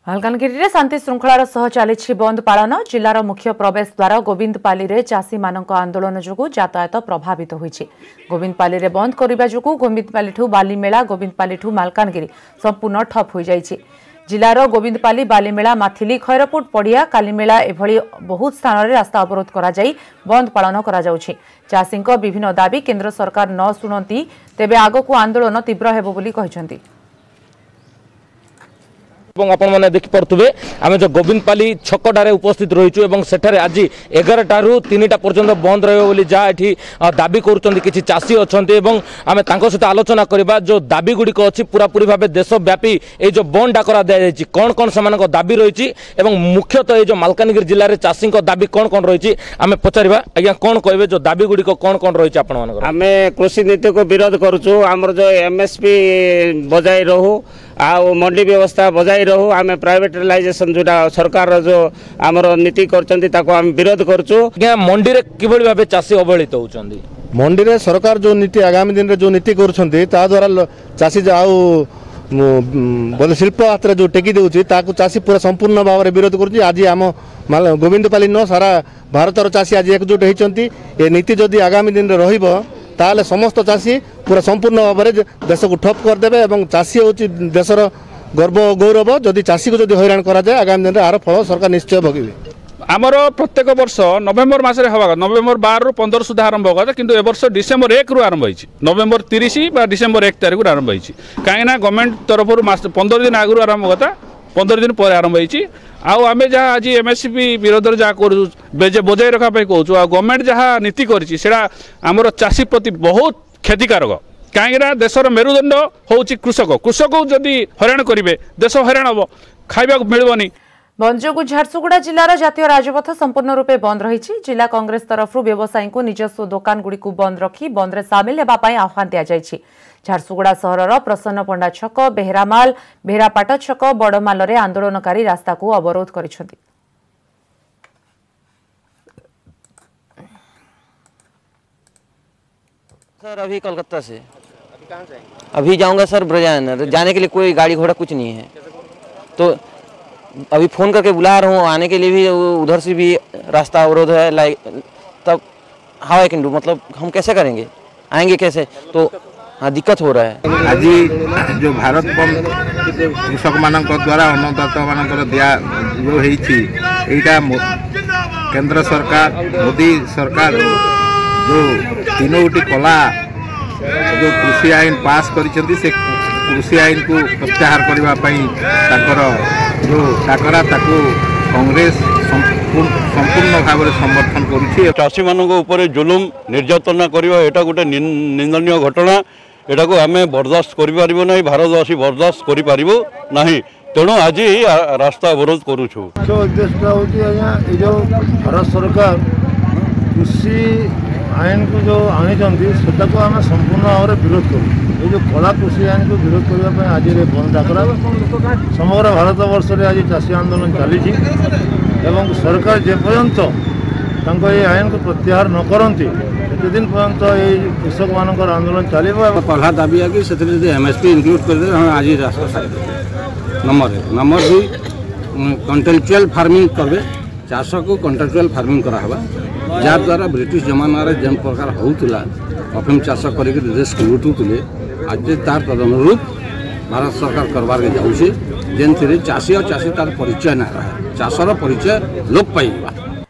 मालकानगिरी रे शांति श्रृंखलार सह चली बंद पालन जिलार मुख्य प्रवेश द्वार गोविंदपाली रे चाषी मानक आंदोलन जोगु यातायात प्रभावित होइछि। गोविंदपाली रे बंद करिबा जोगु गोविंदपाली ठू बालीमेला गोविंदपाली ठू मालकानगिरी संपूर्ण ठप हो जाइछि। जिलार गोविंदपाली बालीमेला माथिली खैरपुट पड़िया कालीमेला एभली बहुत स्थान रे रास्ता अवरोध करा जाई बंद पालन करा जाउछि। चाषीक विभिन्न दाबी केंद्र सरकार न सुनंती तेबे आगकु आंदोलन तीव्र हेबो बोली कहिसंती। आपण मैंने देखिपे आम जो गोविंदपाली छकटारे उपस्थित रही सेठारे आज 11टा रू 3टा पर्यंत बंद रही जहाँ ये दाबी कर चाषी अच्छा आम सहित आलोचना करवा जो दाबी गुड़िक अच्छी पूरापूरी भाव देशव्यापी ये जो बंद डाकरा दी जाए कौन कौन से दाबी रही मुख्यतः ये जो मालकानगिरी जिले में चाषी दाबी कौन कौन रही आम पचार आज्ञा कौन कहे जो दाबी गुड़िक कौन कौन रही आम कृषि नीति को विरोध करुचु आमर जो एमएसपी बजाय रहू आ मंडी व्यवस्था बजाय रहू आम प्राइवेटाइजेशन जोटा सरकार जो आमर नीति करम विरोध करुचु। मंडी रे किभली भाबे चाषी अवहेलित होउचंदी मंडी रे सरकार जो नीति आगामी दिन रे जो नीति करुछंती ता द्वारा चाषी बोले शिल्प हाथ जो टेकी देउची ताकू चाषी पूरा संपूर्ण भाव में विरोध करुची। आज आम गोविंदपाली न सारा भारतर चाषी आज एकजुट होती ये नीति जदि आगामी दिन रे रहिबो ताले समस्त चाषी पूरा संपूर्ण भाव में देश को ठप करदे और चाषी हूँ देशर गर्व गौरव जदि चाषी को जदि हैरान करा जाए आगामी दिन में आर फल सरकार निश्चय भोगे। आमर प्रत्येक वर्ष नवेम्बर मसरे हवा नवेम्बर 12 ରୁ 15 सुधा आरंभ होगा किंतु ए वर्ष डिसेम्बर 1 ରୁ आरंभ होइछि नवेम्बर 30 बा डिसेम्बर 1 तारिख आरंभ होइछि काहेना गवर्नमेंट तरफ 15 दिन आगु आरंभ होता 15 दिन पर आरंभ होइछि आमे जहाँ आज एमएसपी विरोध जहाँ करूँ बजाय रखा कहूँ गवर्नमेंट जहाँ नीति करिछि सेटा आमर चाषी प्रति बहुत क्षतिकारक कहीं देशर मेरुदंड होउछि कृषक कृषक जदि हैरान करेंगे देश हैरान हम खाइबा मिलबनी। बंद जोगु झारसुगुड़ा जिलार जातीय राजपथ संपूर्ण रूपे बंद रही। जिला कांग्रेस तरफ व्यवसायी को निजस्व दुकान गुड़ी बंद रखी बंद रे सामिल होगापाई आह्वान दि जाइछि। झारसुगुड़ा सहरर प्रसन्न पंडा छक बेहरामाल बेहरापाट छक बड़माल रे आंदोलनकारी रास्ता को अवरोध करिसेंति। सर अभी कोलकाता से अभी जाऊंगा सर ब्रजनगर जाने के लिए कोई गाड़ी घोड़ा कुछ नहीं है तो अभी फ़ोन करके बुला रहा हूँ आने के लिए भी उधर से भी रास्ता अवरोध है लाइक तब हाउ आई कैन डू मतलब हम कैसे करेंगे आएंगे कैसे तो हाँ दिक्कत हो रहा है। आज जो भारत बंद कृषक मान द्वारा अन्नदाता मान दिया जो होता केंद्र सरकार मोदी सरकार जो तीनोटी कला जो कृषि आईन पास करिसेंती से कृषि आईन को प्रत्याहार करने जो डाकरा ताकू कांग्रेस संपूर्ण भाव में समर्थन करुछि। चाषी मानक ऊपर जुलुम निर्यातना करवा एटा गोटे निंदनीय घटना एटा को आमे बर्दाश्त करिपारिबो नाही भारतवासी बर्दाश्त करिपारिबो नाही तेणु आज रास्ता अवरोध करूछु। मुख्य उद्देश्य होती है जो भारत सरकार कृषि आईन को जो आनी सेटा को आम संपूर्ण भाव में विरोध करूँ ये जो कला कृषि आईन को विरोध करने आज बंद डाकरा समग्र भारत वर्ष में आज चाषी आंदोलन चली सरकार जेपर्यंत ये आईन को प्रत्याहार न करती से दिन पर्यंत ये कृषक मान आंदोलन चलो। पहला दाबी है कि एमएसपी इनक्लूड करदे हम आज रास्ता साइड नंबर 2 कंट्रेक्चुअल फार्मिंग करबे चाष को कंट्रेक्चुअल फार्मिंग करावा जहाँद्वारा ब्रिटिश जमाना जेन प्रकार होता अफिम चाष कर देश को लुटुले आज तार तदनुरूप भारत सरकार करवार के जाऊँचे जेन चाषी और चाषी तार परिचय ना रहा चाषर परिचय लोप पाइबा।